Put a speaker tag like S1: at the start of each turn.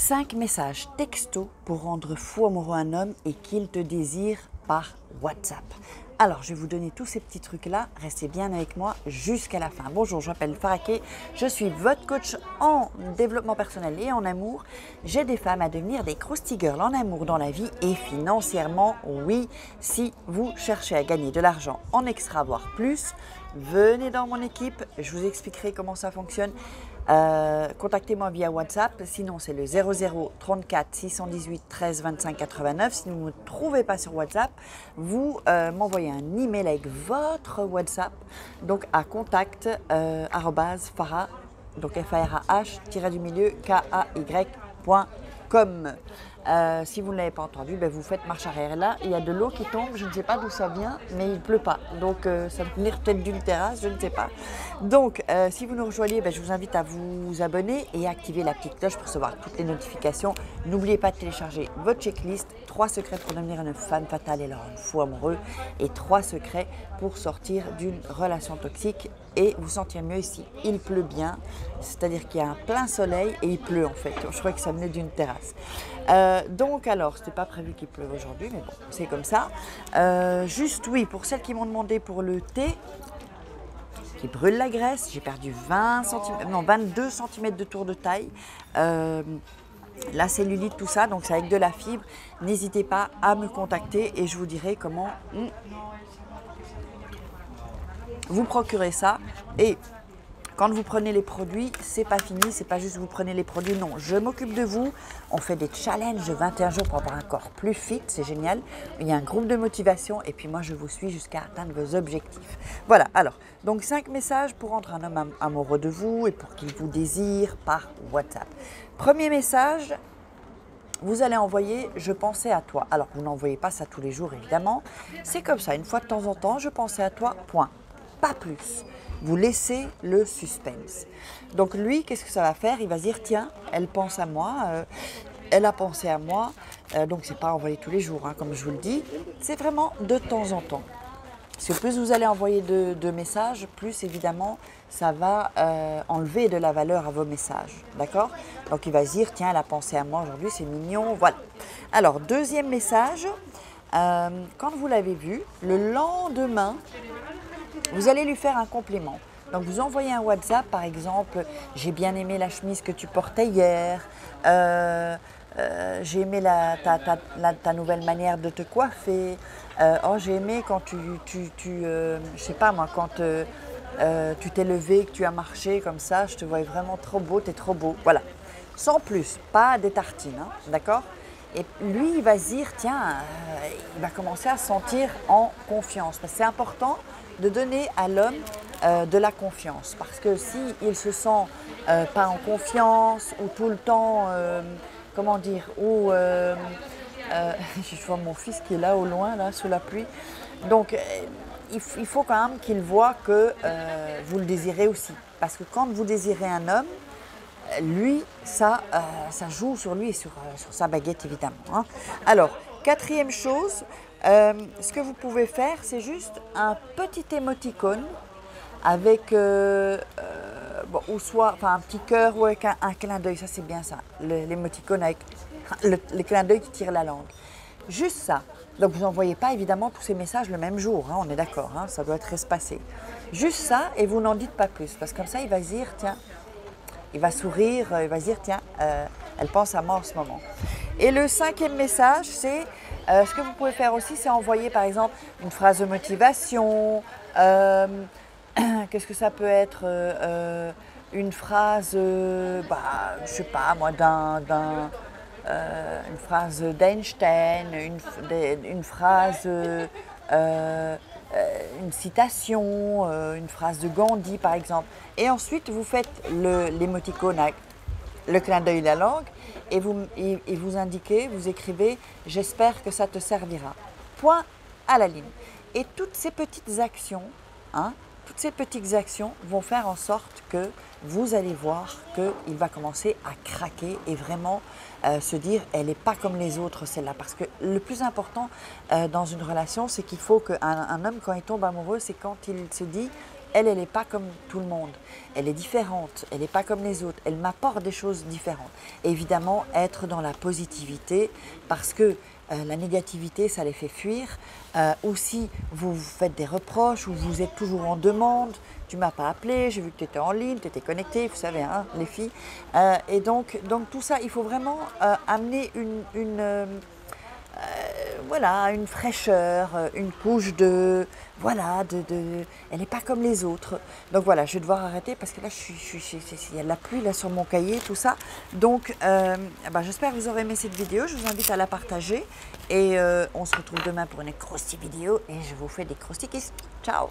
S1: 5 messages texto pour rendre fou amoureux un homme et qu'il te désire par WhatsApp. Alors, je vais vous donner tous ces petits trucs-là. Restez bien avec moi jusqu'à la fin. Bonjour, je m'appelle Faraké. Je suis votre coach en développement personnel et en amour. J'aide des femmes à devenir des Krusty Girls en amour dans la vie et financièrement. Oui, si vous cherchez à gagner de l'argent en extra, voire plus, venez dans mon équipe. Je vous expliquerai comment ça fonctionne. Contactez-moi via WhatsApp, sinon c'est le 00 34 618 13 25 89. Si vous ne me trouvez pas sur WhatsApp, vous m'envoyez un email avec votre WhatsApp, donc à contact @farah, donc FARAH-KAY.com. Si vous ne l'avez pas entendu, vous faites marche arrière. Là, il y a de l'eau qui tombe, je ne sais pas d'où ça vient, mais il ne pleut pas. Donc, ça peut venir peut-être d'une terrasse, je ne sais pas. Donc, si vous nous rejoignez, je vous invite à vous abonner et activer la petite cloche pour recevoir toutes les notifications. N'oubliez pas de télécharger votre checklist, 3 secrets pour devenir une femme fatale et leur rendre fou amoureux, et 3 secrets pour sortir d'une relation toxique et vous sentir mieux ici. Il pleut bien, c'est-à-dire qu'il y a un plein soleil et il pleut en fait. Je crois que ça venait d'une terrasse. Donc alors, c'était pas prévu qu'il pleuve aujourd'hui, mais bon, c'est comme ça. Juste oui, pour celles qui m'ont demandé pour le thé qui brûle la graisse, j'ai perdu 22 cm de tour de taille. La cellulite, tout ça, donc c'est avec de la fibre. N'hésitez pas à me contacter et je vous dirai comment vous procurer ça. Et quand vous prenez les produits, c'est pas fini, c'est pas juste vous prenez les produits, non, je m'occupe de vous. On fait des challenges de 21 jours pour avoir un corps plus fit, c'est génial. Il y a un groupe de motivation et puis moi je vous suis jusqu'à atteindre vos objectifs. Voilà, alors, donc 5 messages pour rendre un homme amoureux de vous et pour qu'il vous désire par WhatsApp. Premier message, vous allez envoyer « Je pensais à toi ». Alors, vous n'envoyez pas ça tous les jours, évidemment. C'est comme ça, une fois de temps en temps, « Je pensais à toi », point. Pas plus. Vous laissez le suspense. Donc lui, qu'est-ce que ça va faire? Il va se dire, tiens, elle pense à moi, elle a pensé à moi. Donc c'est pas envoyé tous les jours, hein, comme je vous le dis. C'est vraiment de temps en temps. Parce que plus vous allez envoyer de messages, plus évidemment, ça va enlever de la valeur à vos messages. D'accord? Donc il va se dire, tiens, elle a pensé à moi aujourd'hui, c'est mignon. Voilà. Alors, deuxième message, quand vous l'avez vu, le lendemain, vous allez lui faire un compliment. Donc vous envoyez un WhatsApp, par exemple, j'ai bien aimé la chemise que tu portais hier, j'ai aimé ta nouvelle manière de te coiffer, oh j'ai aimé quand je sais pas moi, quand tu t'es levé, que tu as marché comme ça, je te voyais vraiment trop beau, t'es trop beau, voilà. Sans plus, pas des tartines, hein, d'accord? Et lui, il va se dire, tiens, il va commencer à se sentir en confiance. Parce que c'est important de donner à l'homme de la confiance. Parce que s'il se sent pas en confiance ou tout le temps, comment dire, ou je vois mon fils qui est là au loin, là, sous la pluie. Donc, il faut quand même qu'il voit que vous le désirez aussi. Parce que quand vous désirez un homme, lui, ça joue sur lui et sur sa baguette, évidemment. Hein. Alors, quatrième chose, ce que vous pouvez faire, c'est juste un petit émoticône avec, ou soit un petit cœur ou avec un clin d'œil. Ça, c'est bien ça, l'émoticône avec le clin d'œil qui tire la langue. Juste ça. Donc, vous n'envoyez pas, évidemment, tous ces messages le même jour. Hein, on est d'accord, hein, ça doit être espacé. Juste ça, et vous n'en dites pas plus. Parce que comme ça, il va se dire, tiens, il va sourire, il va se dire, tiens, elle pense à moi en ce moment. Et le cinquième message, c'est, ce que vous pouvez faire aussi, c'est envoyer par exemple une phrase de motivation, qu'est-ce que ça peut être, une phrase, je sais pas moi, une phrase d'Einstein, une phrase, une citation, une phrase de Gandhi par exemple. Et ensuite, vous faites l'émoticône avec le clin d'œil et la langue et vous indiquez, vous écrivez « J'espère que ça te servira ». Point à la ligne. Et toutes ces petites actions, vont faire en sorte que vous allez voir qu'il va commencer à craquer et vraiment se dire « elle n'est pas comme les autres celle-là ». Parce que le plus important dans une relation, c'est qu'il faut qu'un homme, quand il tombe amoureux, c'est quand il se dit elle n'est pas comme tout le monde. Elle est différente, elle n'est pas comme les autres. Elle m'apporte des choses différentes. Et évidemment, être dans la positivité parce que la négativité, ça les fait fuir. Ou si vous vous faites des reproches ou vous êtes toujours en demande, tu ne m'as pas appelé, j'ai vu que tu étais en ligne, tu étais connectée, vous savez, hein, les filles. Et donc tout ça, il faut vraiment amener voilà, une fraîcheur, une couche de... Voilà, elle n'est pas comme les autres. Donc voilà, je vais devoir arrêter parce que là, il y a de la pluie là, sur mon cahier, tout ça. Donc, j'espère que vous aurez aimé cette vidéo. Je vous invite à la partager. Et on se retrouve demain pour une croustille vidéo. Et je vous fais des croustilles. Ciao!